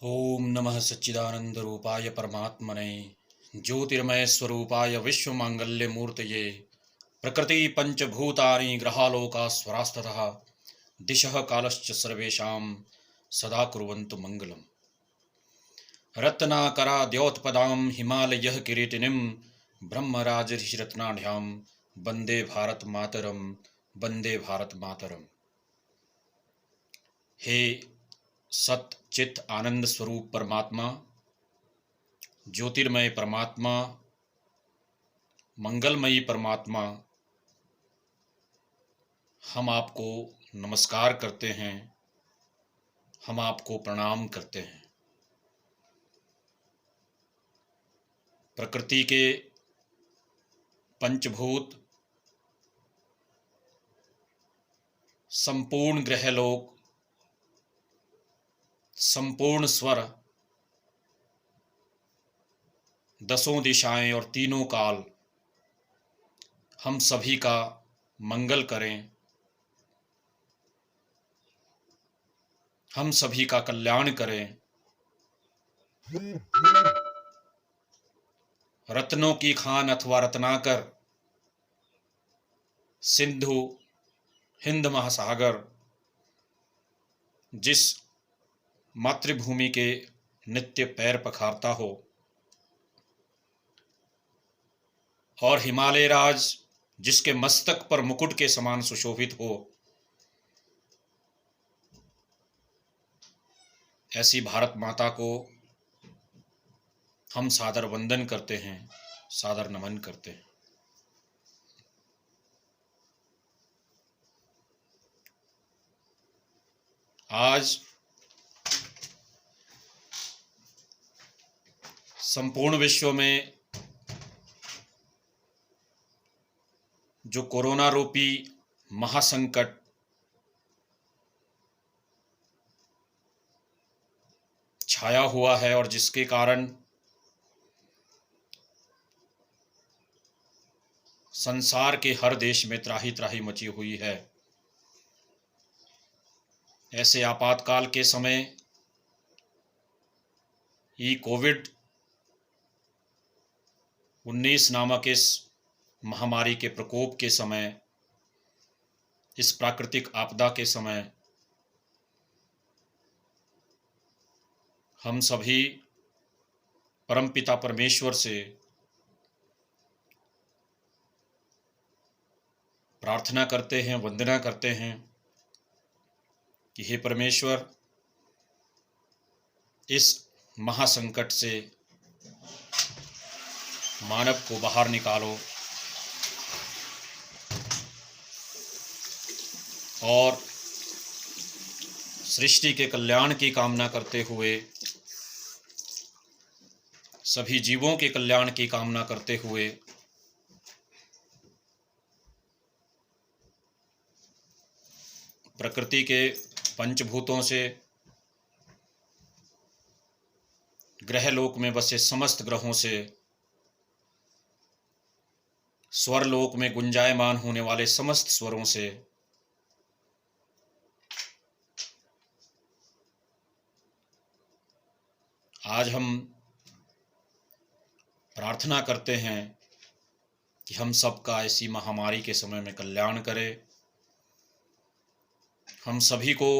ओम नमः सच्चिदानंद रूपाय परमात्मने ज्योतिर्मय स्वरूपाय विश्वमांगल्य मूर्तये प्रकृति पंचभूतानि ग्रहालोका स्वरास्ततः दिशः कालश्च सर्वेषां सदा कुर्वन्तु मंगलम्। रत्नाकराद्योत्पदां हिमालयः किरीटिनीं ब्रह्मराजर्षिरत्नाढ्यां वंदे भारत मातरम, वंदे भारत मातरम। हे सत चित आनंद स्वरूप परमात्मा, ज्योतिर्मय परमात्मा, मंगलमयी परमात्मा, हम आपको नमस्कार करते हैं, हम आपको प्रणाम करते हैं। प्रकृति के पंचभूत, संपूर्ण ग्रहलोक, संपूर्ण स्वर, दसों दिशाएं और तीनों काल हम सभी का मंगल करें, हम सभी का कल्याण करें। रत्नों की खान अथवा रत्नाकर, सिंधु, हिंद महासागर जिस मातृभूमि के नित्य पैर पखारता हो, और हिमालय राज जिसके मस्तक पर मुकुट के समान सुशोभित हो, ऐसी भारत माता को हम सादर वंदन करते हैं, सादर नमन करते हैं। आज संपूर्ण विश्व में जो कोरोना रूपी महासंकट छाया हुआ है और जिसके कारण संसार के हर देश में त्राही त्राही मची हुई है, ऐसे आपातकाल के समय ये कोविड-19 नामक इस महामारी के प्रकोप के समय, इस प्राकृतिक आपदा के समय हम सभी परमपिता परमेश्वर से प्रार्थना करते हैं, वंदना करते हैं कि हे परमेश्वर, इस महासंकट से मानव को बाहर निकालो और सृष्टि के कल्याण की कामना करते हुए, सभी जीवों के कल्याण की कामना करते हुए प्रकृति के पंचभूतों से ग्रहलोक में बसे समस्त ग्रहों से, स्वरलोक में गुंजायमान होने वाले समस्त स्वरों से आज हम प्रार्थना करते हैं कि हम सबका ऐसी महामारी के समय में कल्याण करे, हम सभी को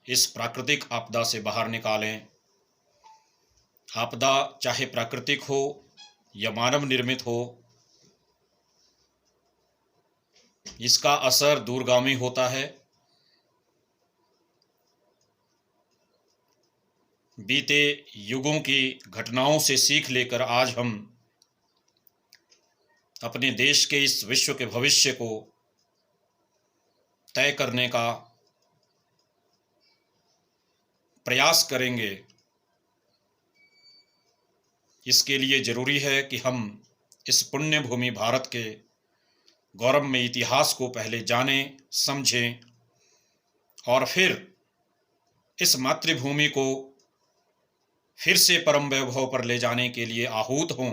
इस प्राकृतिक आपदा से बाहर निकालें। आपदा चाहे प्राकृतिक हो या मानव निर्मित हो, इसका असर दूरगामी होता है। बीते युगों की घटनाओं से सीख लेकर आज हम अपने देश के इस विश्व के भविष्य को तय करने का प्रयास करेंगे। इसके लिए जरूरी है कि हम इस पुण्य भूमि भारत के गौरवमय इतिहास को पहले जानें, समझें और फिर इस मातृभूमि को फिर से परम वैभव पर ले जाने के लिए आहूत हों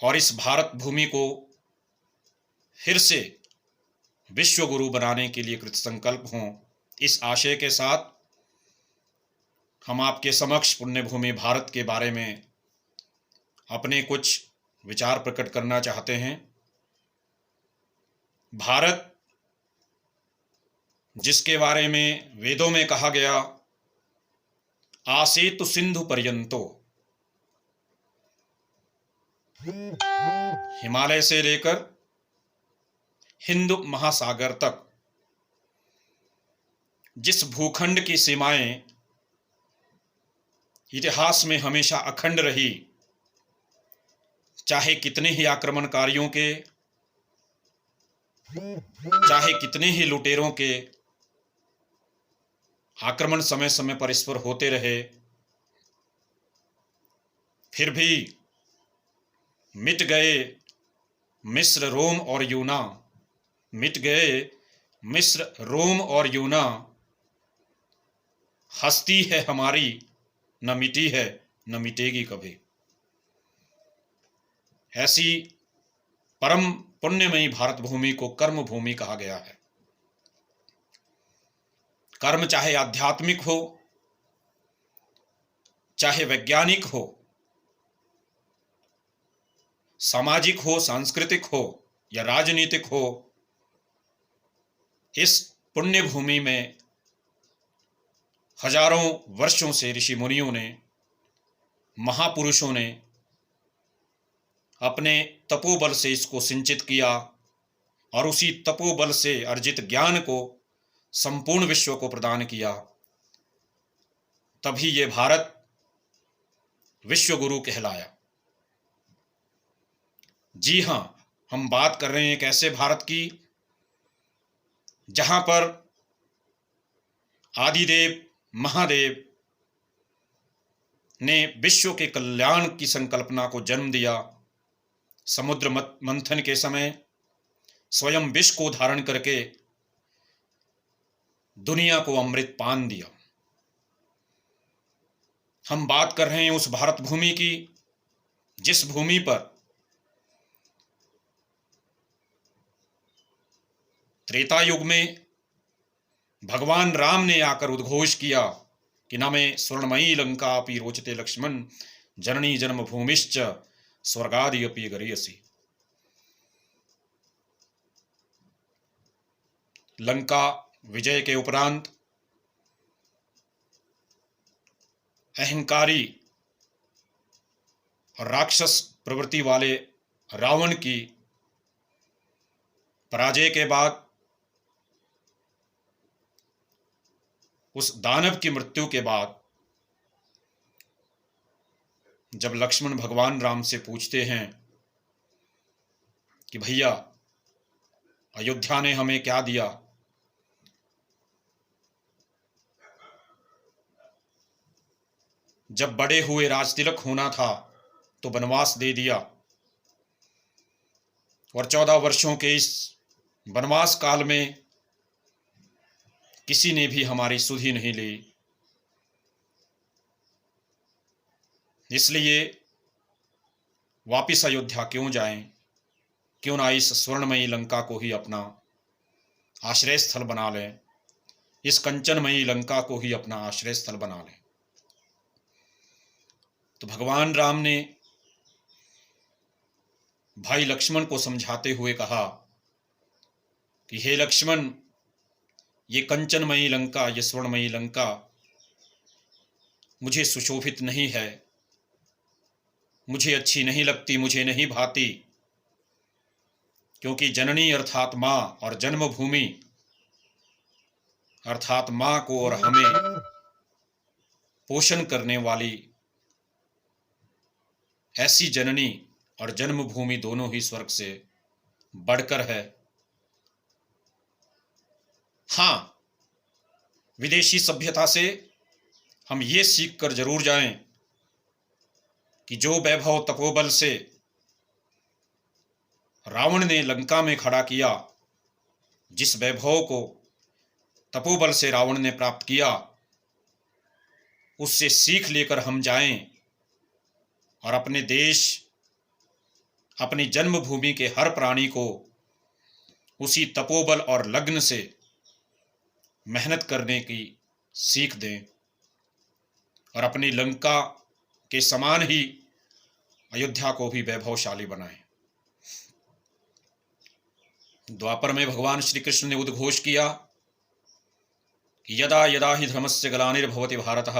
और इस भारत भूमि को फिर से विश्व गुरु बनाने के लिए कृतसंकल्प हों। इस आशय के साथ हम आपके समक्ष पुण्य भूमि भारत के बारे में अपने कुछ विचार प्रकट करना चाहते हैं। भारत, जिसके बारे में वेदों में कहा गया, आसेतु सिंधु पर्यंतो, हिमालय से लेकर हिंद महासागर तक जिस भूखंड की सीमाएं इतिहास में हमेशा अखंड रही, चाहे कितने ही आक्रमणकारियों के, चाहे कितने ही लुटेरों के आक्रमण समय समय पर इस पर होते रहे, फिर भी मिट गए मिस्र, रोम और यूना, मिट गए मिस्र, रोम और यूना। हस्ती है हमारी, न मिटी है न मिटेगी कभी। ऐसी परम पुण्यमयी भारत भूमि को कर्म भूमि कहा गया है। कर्म चाहे आध्यात्मिक हो, चाहे वैज्ञानिक हो, सामाजिक हो, सांस्कृतिक हो या राजनीतिक हो, इस पुण्य भूमि में हजारों वर्षों से ऋषि मुनियों ने, महापुरुषों ने अपने तपोबल से इसको सिंचित किया और उसी तपोबल से अर्जित ज्ञान को संपूर्ण विश्व को प्रदान किया। तभी ये भारत विश्व गुरु कहलाया। जी हां, हम बात कर रहे हैं एक ऐसे भारत की जहां पर आदिदेव महादेव ने विश्व के कल्याण की संकल्पना को जन्म दिया। समुद्र मंथन के समय स्वयं विष को धारण करके दुनिया को अमृत पान दिया। हम बात कर रहे हैं उस भारत भूमि की जिस भूमि पर त्रेता युग में भगवान राम ने आकर उद्घोष किया कि न मे स्वर्णमयी लंका अपि रोचते लक्ष्मण, जननी जन्म भूमिश्च स्वर्गादि अपि गरीयसी। लंका विजय के उपरांत अहंकारी और राक्षस प्रवृत्ति वाले रावण की पराजय के बाद, उस दानव की मृत्यु के बाद, जब लक्ष्मण भगवान राम से पूछते हैं कि भैया अयोध्या ने हमें क्या दिया, जब बड़े हुए राजतिलक होना था तो वनवास दे दिया, और 14 वर्षों के इस वनवास काल में किसी ने भी हमारी सुध ही नहीं ली। इसलिए वापिस अयोध्या क्यों जाएं? क्यों ना इस स्वर्णमयी लंका को ही अपना आश्रय स्थल बना लें, इस कंचनमयी लंका को ही अपना आश्रय स्थल बना लें। तो भगवान राम ने भाई लक्ष्मण को समझाते हुए कहा कि हे लक्ष्मण, ये कंचनमयी लंका, ये स्वर्णमयी लंका मुझे सुशोभित नहीं है, मुझे अच्छी नहीं लगती, मुझे नहीं भाती, क्योंकि जननी अर्थात मां और जन्मभूमि अर्थात मां को और हमें पोषण करने वाली ऐसी जननी और जन्मभूमि दोनों ही स्वर्ग से बढ़कर है। हां, विदेशी सभ्यता से हम ये सीख कर जरूर जाएं कि जो वैभव तपोबल से रावण ने लंका में खड़ा किया, जिस वैभव को तपोबल से रावण ने प्राप्त किया, उससे सीख लेकर हम जाएं और अपने देश, अपनी जन्मभूमि के हर प्राणी को उसी तपोबल और लग्न से मेहनत करने की सीख दें। और अपनी लंका के समान ही अयोध्या को भी वैभवशाली बनाएं। द्वापर में भगवान श्री कृष्ण ने उद्घोष किया कि यदा यदा हि धर्मस्य ग्लानिर्भवति भारतः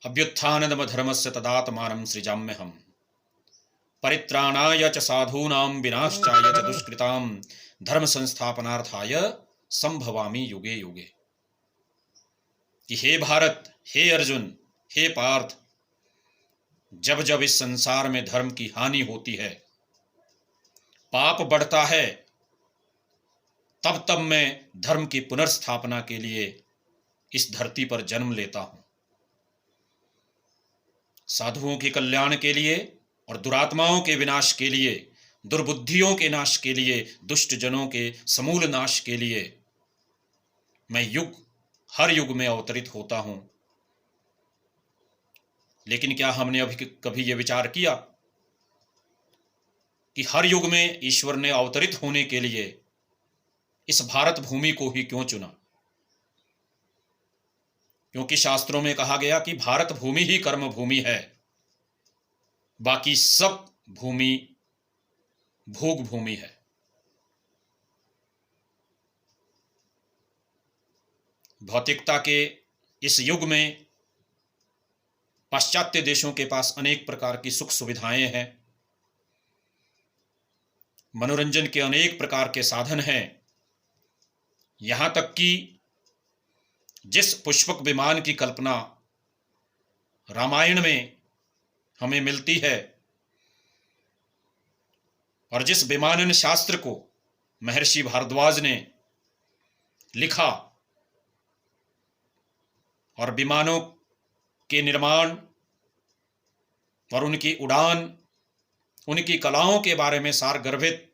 अभ्युत्थानम धर्मस्य तदात्मानं सृजाम्यहम् परित्राणाय च साधूनां विनाशाय च दुष्कृतां धर्म संस्थापनार्थाय संभवामि युगे युगे। कि हे भारत, हे अर्जुन, हे पार्थ, जब जब इस संसार में धर्म की हानि होती है, पाप बढ़ता है, तब तब मैं धर्म की पुनर्स्थापना के लिए इस धरती पर जन्म लेता हूं। साधुओं के कल्याण के लिए और दुरात्माओं के विनाश के लिए, दुर्बुद्धियों के नाश के लिए, दुष्ट जनों के समूल नाश के लिए मैं हर युग में अवतरित होता हूं। लेकिन क्या हमने अभी कभी यह विचार किया कि हर युग में ईश्वर ने अवतरित होने के लिए इस भारत भूमि को ही क्यों चुना? क्योंकि शास्त्रों में कहा गया कि भारत भूमि ही कर्म भूमि है, बाकी सब भूमि भोग भूमि है। भौतिकता के इस युग में पाश्चात्य देशों के पास अनेक प्रकार की सुख सुविधाएं हैं, मनोरंजन के अनेक प्रकार के साधन हैं। यहां तक कि जिस पुष्पक विमान की कल्पना रामायण में हमें मिलती है और जिस विमानन शास्त्र को महर्षि भारद्वाज ने लिखा और विमानों के निर्माण और उनकी उड़ान, उनकी कलाओं के बारे में सारगर्भित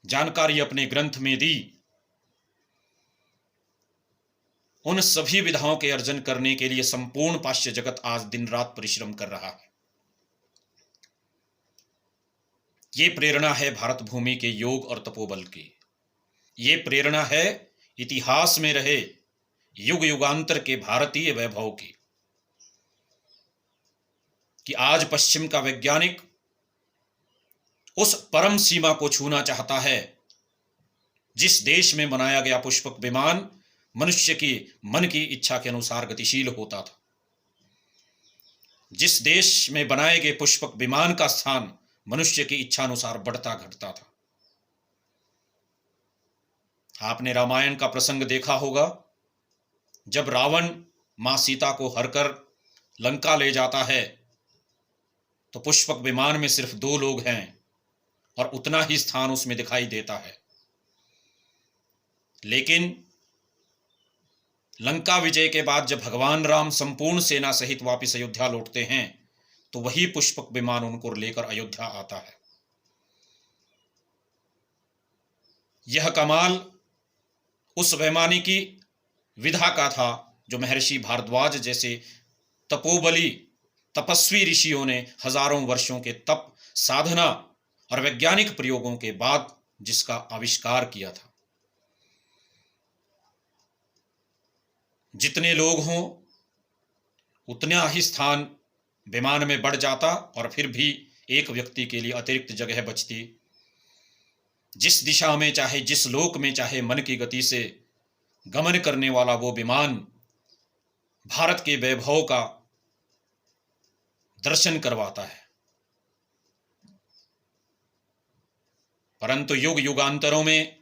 जानकारी अपने ग्रंथ में दी, उन सभी विधाओं के अर्जन करने के लिए संपूर्ण पाश्चात्य जगत आज दिन रात परिश्रम कर रहा है। ये प्रेरणा है भारत भूमि के योग और तपोबल की। ये प्रेरणा है इतिहास में रहे युग युगांतर के भारतीय वैभव की, कि आज पश्चिम का वैज्ञानिक उस परम सीमा को छूना चाहता है जिस देश में बनाया गया पुष्पक विमान मनुष्य की मन की इच्छा के अनुसार गतिशील होता था। जिस देश में बनाए गए पुष्पक विमान का स्थान मनुष्य की इच्छा अनुसार बढ़ता घटता था। आपने रामायण का प्रसंग देखा होगा, जब रावण मां सीता को हरकर लंका ले जाता है तो पुष्पक विमान में सिर्फ 2 लोग हैं और उतना ही स्थान उसमें दिखाई देता है। लेकिन लंका विजय के बाद जब भगवान राम संपूर्ण सेना सहित वापस अयोध्या लौटते हैं तो वही पुष्पक विमान उनको लेकर अयोध्या आता है। यह कमाल उस वैमानिकी विधा का था जो महर्षि भारद्वाज जैसे तपोबली तपस्वी ऋषियों ने हजारों वर्षों के तप, साधना और वैज्ञानिक प्रयोगों के बाद जिसका आविष्कार किया था। जितने लोग हों उतना ही स्थान विमान में बढ़ जाता और फिर भी एक व्यक्ति के लिए अतिरिक्त जगह बचती। जिस दिशा में चाहे, जिस लोक में चाहे, मन की गति से गमन करने वाला वो विमान भारत के वैभव का दर्शन करवाता है। परंतु युग युगांतरों में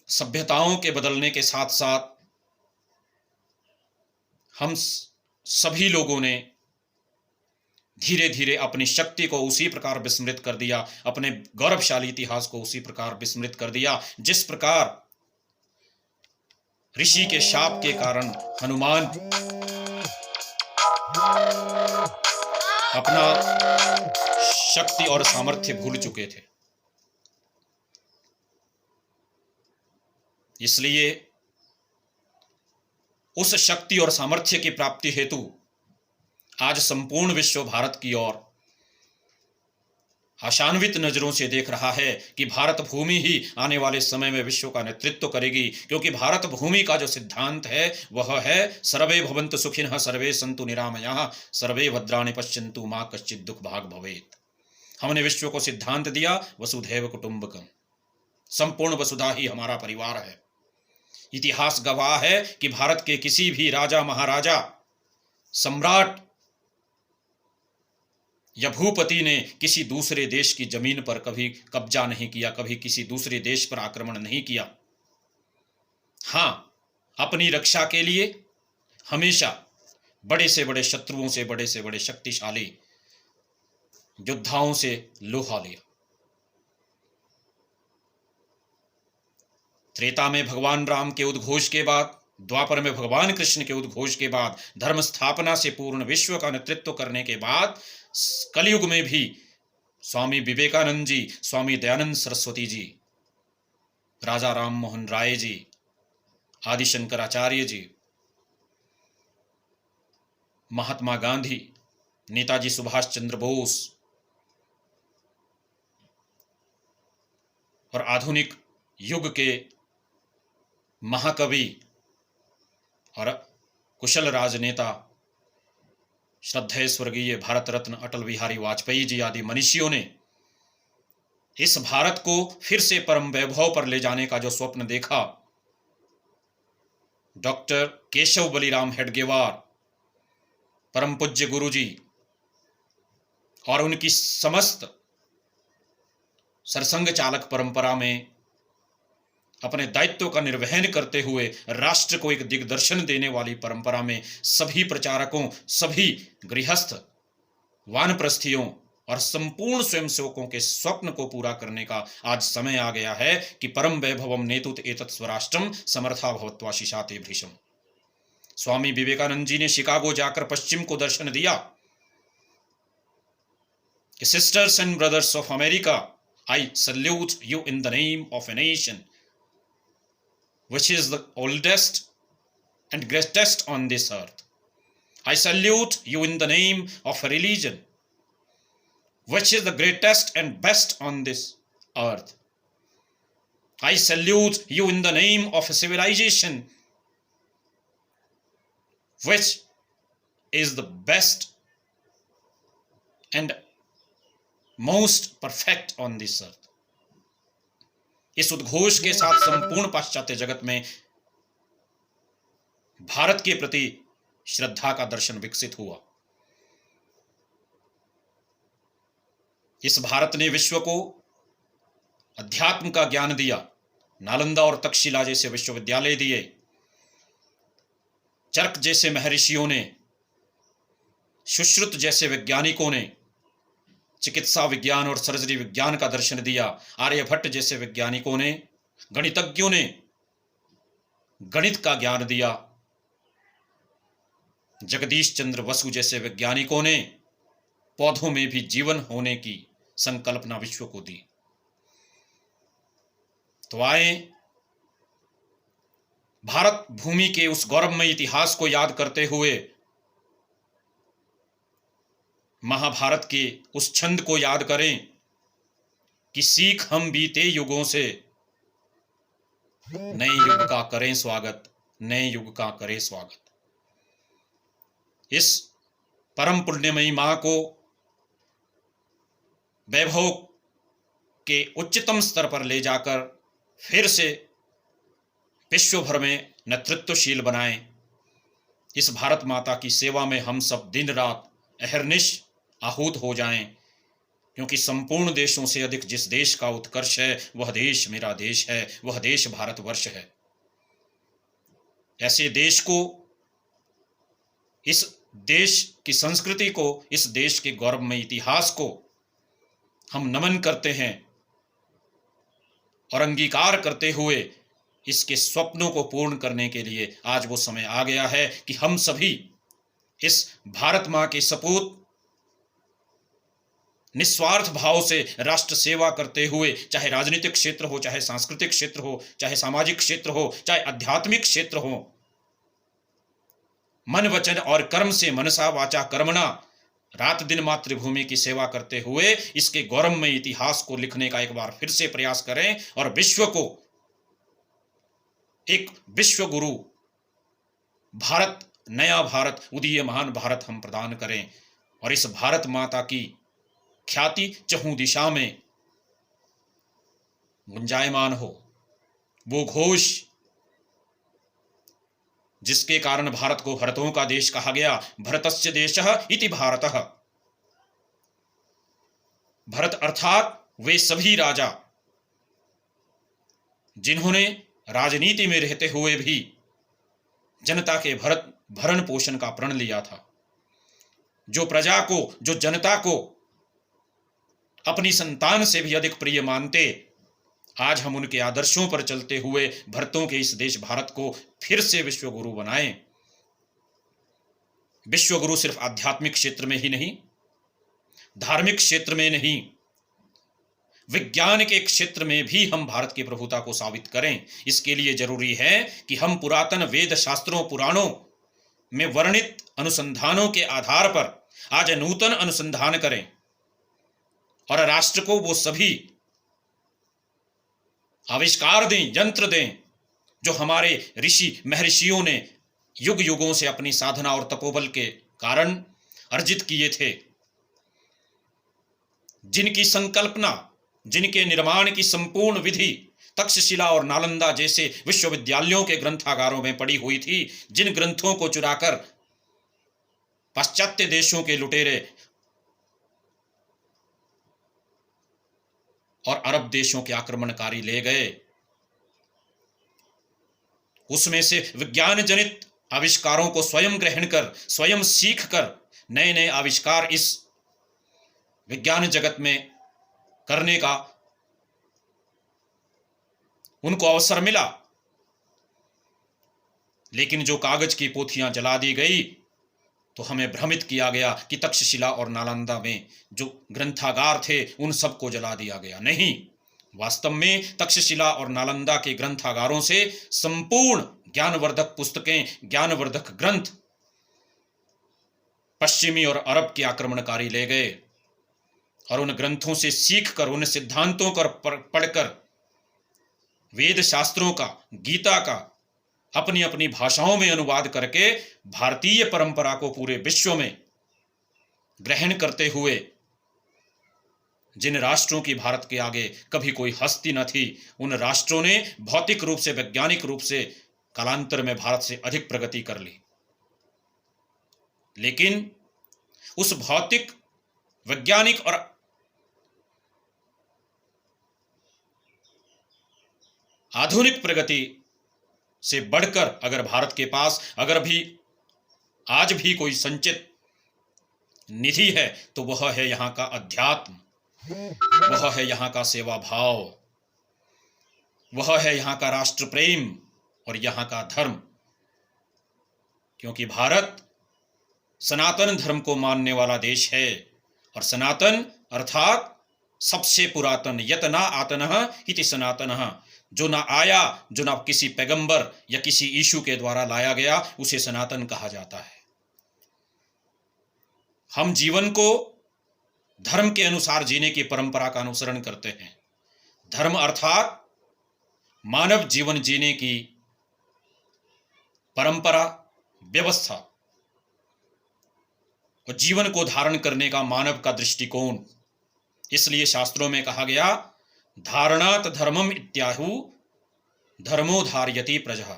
सभ्यताओं के बदलने के साथ साथ हम सभी लोगों ने धीरे धीरे अपनी शक्ति को उसी प्रकार विस्मृत कर दिया, अपने गौरवशाली इतिहास को उसी प्रकार विस्मृत कर दिया जिस प्रकार ऋषि के शाप के कारण हनुमान अपना शक्ति और सामर्थ्य भूल चुके थे। इसलिए उस शक्ति और सामर्थ्य की प्राप्ति हेतु आज संपूर्ण विश्व भारत की ओर आशान्वित नजरों से देख रहा है कि भारत भूमि ही आने वाले समय में विश्व का नेतृत्व करेगी, क्योंकि भारत भूमि का जो सिद्धांत है वह है सर्वे भवन्तु सुखिनः सर्वे सन्तु निरामयाः सर्वे भद्राणि पश्यन्तु मा कश्चित् दुःख भाग् भवेत्। हमने विश्व को सिद्धांत दिया वसुधैव कुटुंबकम, संपूर्ण वसुधा ही हमारा परिवार है। इतिहास गवाह है कि भारत के किसी भी राजा महाराजा सम्राट या भूपति ने किसी दूसरे देश की जमीन पर कभी कब्जा नहीं किया, कभी किसी दूसरे देश पर आक्रमण नहीं किया। हां, अपनी रक्षा के लिए हमेशा बड़े से बड़े शत्रुओं से, बड़े से बड़े शक्तिशाली योद्धाओं से लोहा लिया। त्रेता में भगवान राम के उद्घोष के बाद, द्वापर में भगवान कृष्ण के उद्घोष के बाद, धर्म स्थापना से पूर्ण विश्व का नेतृत्व करने के बाद कलयुग में भी स्वामी विवेकानंद जी, स्वामी दयानंद सरस्वती जी, राजा राम मोहन राय जी, आदि शंकराचार्य जी, महात्मा गांधी, नेताजी सुभाष चंद्र बोस और आधुनिक युग के महाकवि और कुशल राजनेता श्रद्धेय स्वर्गीय भारत रत्न अटल बिहारी वाजपेयी जी आदि मनीषियों ने इस भारत को फिर से परम वैभव पर ले जाने का जो स्वप्न देखा, डॉक्टर केशव बलिराम हेडगेवार, परम पूज्य गुरु जी और उनकी समस्त सरसंघ चालक परंपरा में अपने दायित्व का निर्वहन करते हुए राष्ट्र को एक दिग्दर्शन देने वाली परंपरा में सभी प्रचारकों, सभी गृहस्थ, वानप्रस्थियों और संपूर्ण स्वयंसेवकों के स्वप्न को पूरा करने का आज समय आ गया है कि परम वैभवम नेतुत एतत् स्वराष्ट्रम समर्था भवत्वा शिशाते भृशम। स्वामी विवेकानंद जी ने शिकागो जाकर पश्चिम को दर्शन दिया कि sisters and brothers of America, I salute you in the name of a nation which is the oldest and greatest on this earth. I salute you in the name of a religion which is the greatest and best on this earth. I salute you in the name of a civilization which is the best and most perfect on this earth. इस उद्घोष के साथ संपूर्ण पाश्चात्य जगत में भारत के प्रति श्रद्धा का दर्शन विकसित हुआ। इस भारत ने विश्व को अध्यात्म का ज्ञान दिया। नालंदा और तक्षशिला जैसे विश्वविद्यालय दिए, चरक जैसे महर्षियों ने, सुश्रुत जैसे वैज्ञानिकों ने चिकित्सा विज्ञान और सर्जरी विज्ञान का दर्शन दिया। आर्यभट्ट जैसे वैज्ञानिकों ने, गणितज्ञों ने गणित का ज्ञान दिया। जगदीश चंद्र बसु जैसे वैज्ञानिकों ने पौधों में भी जीवन होने की संकल्पना विश्व को दी। तो आए भारत भूमि के उस गौरवमय इतिहास को याद करते हुए महाभारत के उस छंद को याद करें कि सीख हम बीते युगों से, नए युग का करें स्वागत, नए युग का करें स्वागत। इस परम पुण्यमयी मां को वैभव के उच्चतम स्तर पर ले जाकर फिर से विश्व भर में नेतृत्वशील बनाएं। इस भारत माता की सेवा में हम सब दिन रात अहर्निश आहूत हो जाएं, क्योंकि संपूर्ण देशों से अधिक जिस देश का उत्कर्ष है वह देश मेरा देश है, वह देश भारतवर्ष है। ऐसे देश को, इस देश की संस्कृति को, इस देश के गौरवमय इतिहास को हम नमन करते हैं और अंगीकार करते हुए इसके स्वप्नों को पूर्ण करने के लिए आज वो समय आ गया है कि हम सभी इस भारत मां के सपूत निस्वार्थ भाव से राष्ट्र सेवा करते हुए, चाहे राजनीतिक क्षेत्र हो, चाहे सांस्कृतिक क्षेत्र हो, चाहे सामाजिक क्षेत्र हो, चाहे आध्यात्मिक क्षेत्र हो, मन वचन और कर्म से, मनसा वाचा कर्मणा, रात दिन मातृभूमि की सेवा करते हुए इसके गौरवमय इतिहास को लिखने का एक बार फिर से प्रयास करें और विश्व को एक विश्व गुरु भारत, नया भारत, उदीयमान भारत हम प्रदान करें और इस भारत माता की ख्याति चहुं दिशा में गुंजायमान हो। वो घोष जिसके कारण भारत को भरतों का देश कहा गया, भरतस्य देशः इति भारतः। भरत अर्थात वे सभी राजा जिन्होंने राजनीति में रहते हुए भी जनता के भरण पोषण का प्रण लिया था, जो प्रजा को, जो जनता को अपनी संतान से भी अधिक प्रिय मानते। आज हम उनके आदर्शों पर चलते हुए भरतों के इस देश भारत को फिर से विश्व गुरु बनाएं। विश्व गुरु सिर्फ आध्यात्मिक क्षेत्र में ही नहीं, धार्मिक क्षेत्र में नहीं, विज्ञान के क्षेत्र में भी हम भारत की प्रभुता को साबित करें। इसके लिए जरूरी है कि हम पुरातन वेद शास्त्रों, पुराणों में वर्णित अनुसंधानों के आधार पर आज नूतन अनुसंधान करें और राष्ट्र को वो सभी आविष्कार दें, यंत्र दें, जो हमारे ऋषि महर्षियों ने युग युगों से अपनी साधना और तपोबल के कारण अर्जित किए थे, जिनकी संकल्पना, जिनके निर्माण की संपूर्ण विधि तक्षशिला और नालंदा जैसे विश्वविद्यालयों के ग्रंथागारों में पड़ी हुई थी, जिन ग्रंथों को चुराकर पाश्चात्य देशों के लुटेरे और अरब देशों के आक्रमणकारी ले गए, उसमें से विज्ञान जनित आविष्कारों को स्वयं ग्रहण कर, स्वयं सीख कर नए नए आविष्कार इस विज्ञान जगत में करने का उनको अवसर मिला। लेकिन जो कागज की पोथियां जला दी गई तो हमें भ्रमित किया गया कि तक्षशिला और नालंदा में जो ग्रंथागार थे उन सबको जला दिया गया। नहीं, वास्तव में तक्षशिला और नालंदा के ग्रंथागारों से संपूर्ण ज्ञानवर्धक पुस्तकें, ज्ञानवर्धक ग्रंथ पश्चिमी और अरब के आक्रमणकारी ले गए और उन ग्रंथों से सीखकर, उन सिद्धांतों को पढ़कर, वेद शास्त्रों का, गीता का अपनी अपनी भाषाओं में अनुवाद करके भारतीय परंपरा को पूरे विश्व में ग्रहण करते हुए जिन राष्ट्रों की भारत के आगे कभी कोई हस्ती न थी, उन राष्ट्रों ने भौतिक रूप से, वैज्ञानिक रूप से कालांतर में भारत से अधिक प्रगति कर ली। लेकिन उस भौतिक, वैज्ञानिक और आधुनिक प्रगति से बढ़कर अगर भारत के पास अगर भी आज भी कोई संचित निधि है तो वह है यहाँ का अध्यात्म, वह है यहाँ का सेवा भाव, वह है यहाँ का राष्ट्र प्रेम और यहाँ का धर्म। क्योंकि भारत सनातन धर्म को मानने वाला देश है और सनातन अर्थात सबसे पुरातन, यत ना आतनः इति सनातनः, जो ना आया, जो ना किसी पैगंबर या किसी यीशु के द्वारा लाया गया, उसे सनातन कहा जाता है। हम जीवन को धर्म के अनुसार जीने की परंपरा का अनुसरण करते हैं। धर्म अर्थात मानव जीवन जीने की परंपरा, व्यवस्था और जीवन को धारण करने का मानव का दृष्टिकोण। इसलिए शास्त्रों में कहा गया, धारणात धर्मम इत्याहु धर्मो धारयति प्रजा।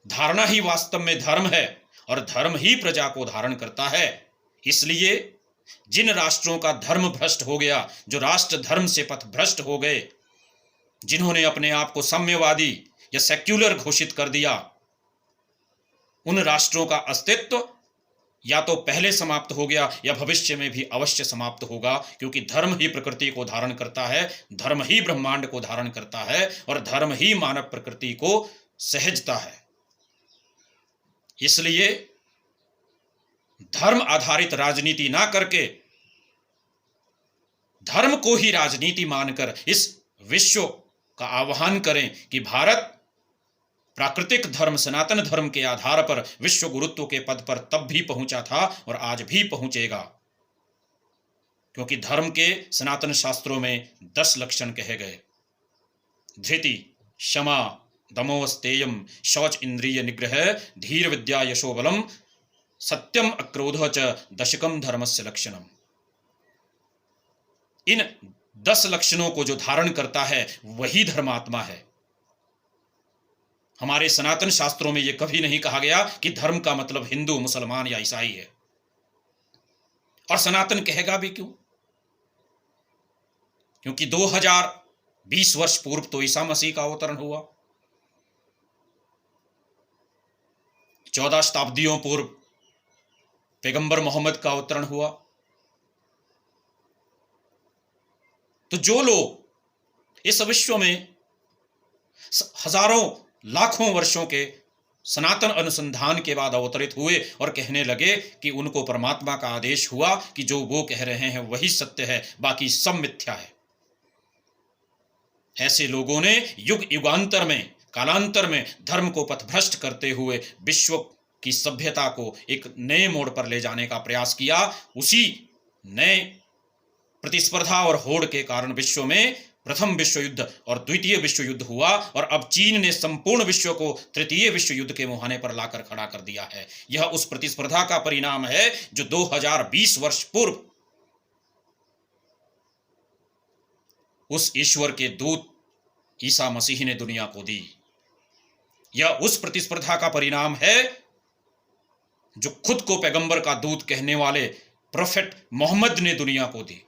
धारणा ही वास्तव में धर्म है और धर्म ही प्रजा को धारण करता है। इसलिए जिन राष्ट्रों का धर्म भ्रष्ट हो गया, जो राष्ट्र धर्म से पथ भ्रष्ट हो गए, जिन्होंने अपने आप को साम्यवादी या सेक्युलर घोषित कर दिया, उन राष्ट्रों का अस्तित्व या तो पहले समाप्त हो गया या भविष्य में भी अवश्य समाप्त होगा। क्योंकि धर्म ही प्रकृति को धारण करता है, धर्म ही ब्रह्मांड को धारण करता है और धर्म ही मानव प्रकृति को सहजता है। इसलिए धर्म आधारित राजनीति ना करके धर्म को ही राजनीति मानकर इस विश्व का आह्वान करें कि भारत प्राकृतिक धर्म सनातन धर्म के आधार पर विश्व गुरुत्व के पद पर तब भी पहुंचा था और आज भी पहुंचेगा, क्योंकि धर्म के सनातन शास्त्रों में 10 लक्षण कहे गए। धृति, क्षमा, दमोस्तेयम, शौच, इंद्रिय निग्रह, धीर विद्या, यशोबलम, सत्यम, अक्रोध च दशकम धर्मस्य लक्षणम। इन 10 लक्षणों को जो धारण करता है वही धर्मात्मा है। हमारे सनातन शास्त्रों में यह कभी नहीं कहा गया कि धर्म का मतलब हिंदू, मुसलमान या ईसाई है। और सनातन कहेगा भी क्यों? क्योंकि 2020 वर्ष पूर्व तो ईसा मसीह का अवतरण हुआ। 14 शताब्दियों पूर्व पैगंबर मोहम्मद का अवतरण हुआ। तो जो लोग इस विश्व में हजारों लाखों वर्षों के सनातन अनुसंधान के बाद अवतरित हुए और कहने लगे कि उनको परमात्मा का आदेश हुआ कि जो वो कह रहे हैं वही सत्य है, बाकी सब मिथ्या है, ऐसे लोगों ने युग युगांतर में, कालांतर में धर्म को पथभ्रष्ट करते हुए विश्व की सभ्यता को एक नए मोड़ पर ले जाने का प्रयास किया। उसी नए प्रतिस्पर्धा और होड़ के कारण विश्व में प्रथम विश्व युद्ध और द्वितीय विश्व युद्ध हुआ, और अब चीन ने संपूर्ण विश्व को तृतीय विश्व युद्ध के मुहाने पर लाकर खड़ा कर दिया है। यह उस प्रतिस्पर्धा का परिणाम है जो 2020 वर्ष पूर्व उस ईश्वर के दूत ईसा मसीह ने दुनिया को दी। यह उस प्रतिस्पर्धा का परिणाम है जो खुद को पैगंबर का दूत कहने वाले प्रोफेट मोहम्मद ने दुनिया को दी,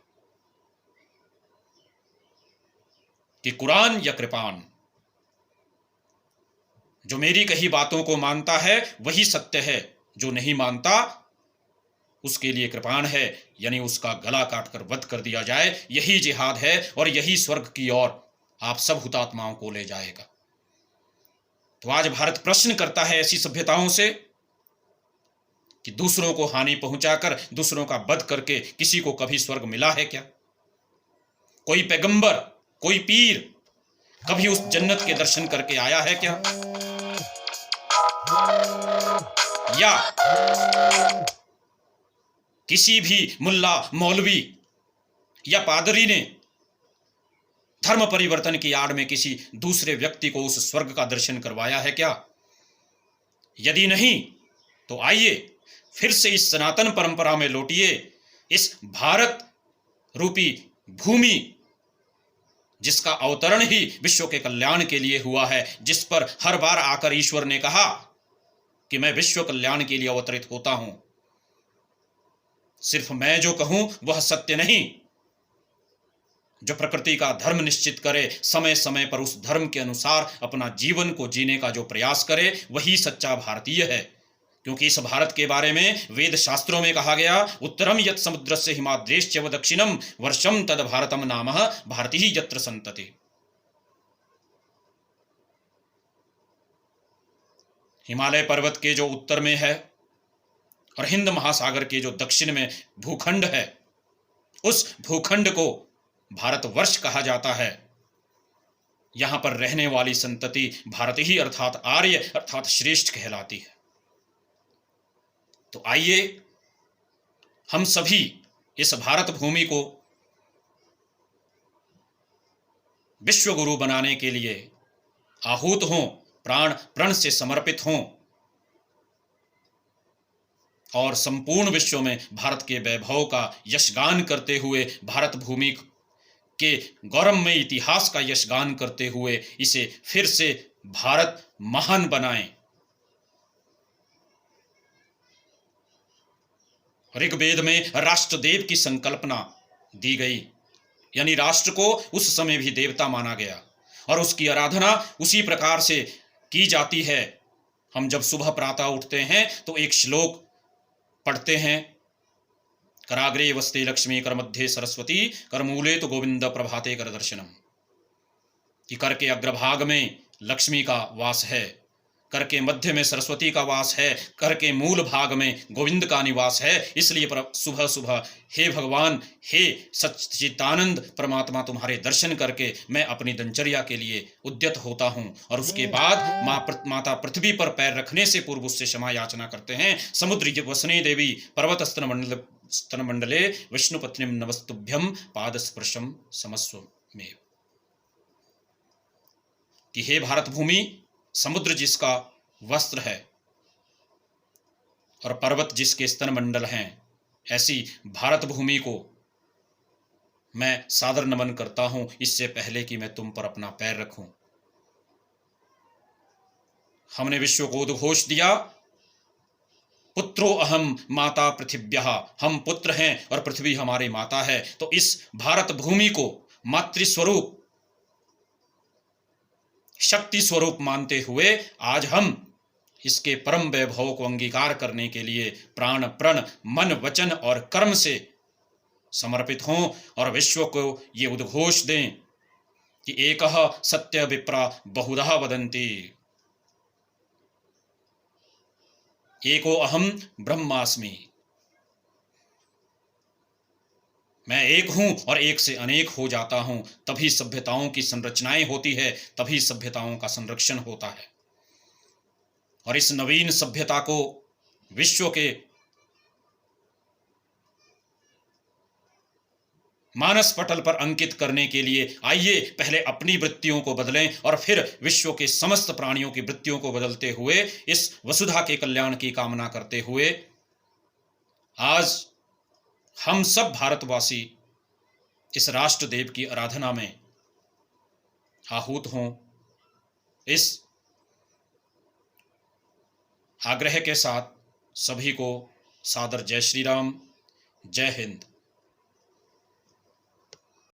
कि कुरान या कृपान, जो मेरी कही बातों को मानता है वही सत्य है, जो नहीं मानता उसके लिए कृपान है, यानी उसका गला काटकर वध कर दिया जाए। यही जिहाद है और यही स्वर्ग की ओर आप सब हुतात्माओं को ले जाएगा। तो आज भारत प्रश्न करता है ऐसी सभ्यताओं से कि दूसरों को हानि पहुंचाकर, दूसरों का वध करके किसी को कभी स्वर्ग मिला है क्या? कोई पैगंबर, कोई पीर कभी उस जन्नत के दर्शन करके आया है क्या? या किसी भी मुल्ला, मौलवी या पादरी ने धर्म परिवर्तन की आड़ में किसी दूसरे व्यक्ति को उस स्वर्ग का दर्शन करवाया है क्या? यदि नहीं तो आइए फिर से इस सनातन परंपरा में लौटिए। इस भारत रूपी भूमि जिसका अवतरण ही विश्व के कल्याण के लिए हुआ है, जिस पर हर बार आकर ईश्वर ने कहा कि मैं विश्व कल्याण के लिए अवतरित होता हूं, सिर्फ मैं जो कहूं वह सत्य नहीं, जो प्रकृति का धर्म निश्चित करे, समय समय पर उस धर्म के अनुसार अपना जीवन को जीने का जो प्रयास करे, वही सच्चा भारतीय है। क्योंकि इस भारत के बारे में वेद शास्त्रों में कहा गया, उत्तरम यत् समुद्रस्य हिमाद्रेश्च व दक्षिणम वर्षम तद भारतम नामः भारती यत्र संतति। हिमालय पर्वत के जो उत्तर में है और हिंद महासागर के जो दक्षिण में भूखंड है, उस भूखंड को भारतवर्ष कहा जाता है। यहां पर रहने वाली संतति भारत ही अर्थात आर्य अर्थात श्रेष्ठ कहलाती है। तो आइए हम सभी इस भारत भूमि को विश्व गुरु बनाने के लिए आहूत हों, प्राण प्रण से समर्पित हों और संपूर्ण विश्व में भारत के वैभव का यशगान करते हुए, भारत भूमि के गौरवमय इतिहास का यशगान करते हुए इसे फिर से भारत महान बनाएं। ऋग्वेद में राष्ट्रदेव की संकल्पना दी गई, यानी राष्ट्र को उस समय भी देवता माना गया और उसकी आराधना उसी प्रकार से की जाती है। हम जब सुबह प्रातः उठते हैं तो एक श्लोक पढ़ते हैं, कराग्रे वस्ते लक्ष्मी कर मध्य सरस्वती करमूले तो गोविंद प्रभाते कर दर्शनम, कि कर के अग्रभाग में लक्ष्मी का वास है कर के मध्य में सरस्वती का वास है, कर के मूल भाग में गोविंद का निवास है। इसलिए सुबह सुबह हे भगवान, हे सच्चिदानंद परमात्मा, तुम्हारे दर्शन करके मैं अपनी दिनचर्या के लिए उद्यत होता हूँ। और उसके बाद माता पृथ्वी पर पैर रखने से पूर्व उससे क्षमा याचना करते हैं। समुद्र वसने देवी पर्वत स्तन मंडले विष्णु पत्नी नमस्तुभ्यम पाद स्पर्शम समस्व में, कि हे भारत भूमि, समुद्र जिसका वस्त्र है और पर्वत जिसके स्तन मंडल हैं, ऐसी भारत भूमि को मैं सादर नमन करता हूं, इससे पहले कि मैं तुम पर अपना पैर रखूं। हमने विश्व को उद्घोष दिया, पुत्रो अहम माता पृथिव्यः, हम पुत्र हैं और पृथ्वी हमारी माता है। तो इस भारत भूमि को मातृस्वरूप, शक्ति स्वरूप मानते हुए आज हम इसके परम वैभव को अंगीकार करने के लिए प्राण प्रण मन वचन और कर्म से समर्पित हों और विश्व को ये उद्घोष दें कि एकः सत्य विप्रा बहुधा वदन्ति, एको अहम ब्रह्मास्मि, मैं एक हूं और एक से अनेक हो जाता हूं। तभी सभ्यताओं की संरचनाएं होती है, तभी सभ्यताओं का संरक्षण होता है। और इस नवीन सभ्यता को विश्व के मानस पटल पर अंकित करने के लिए आइए पहले अपनी वृत्तियों को बदलें और फिर विश्व के समस्त प्राणियों की वृत्तियों को बदलते हुए इस वसुधा के कल्याण की कामना करते हुए आज हम सब भारतवासी इस राष्ट्र देव की आराधना में आहूत हों। इस आग्रह के साथ सभी को सादर जय श्री राम, जय हिंद।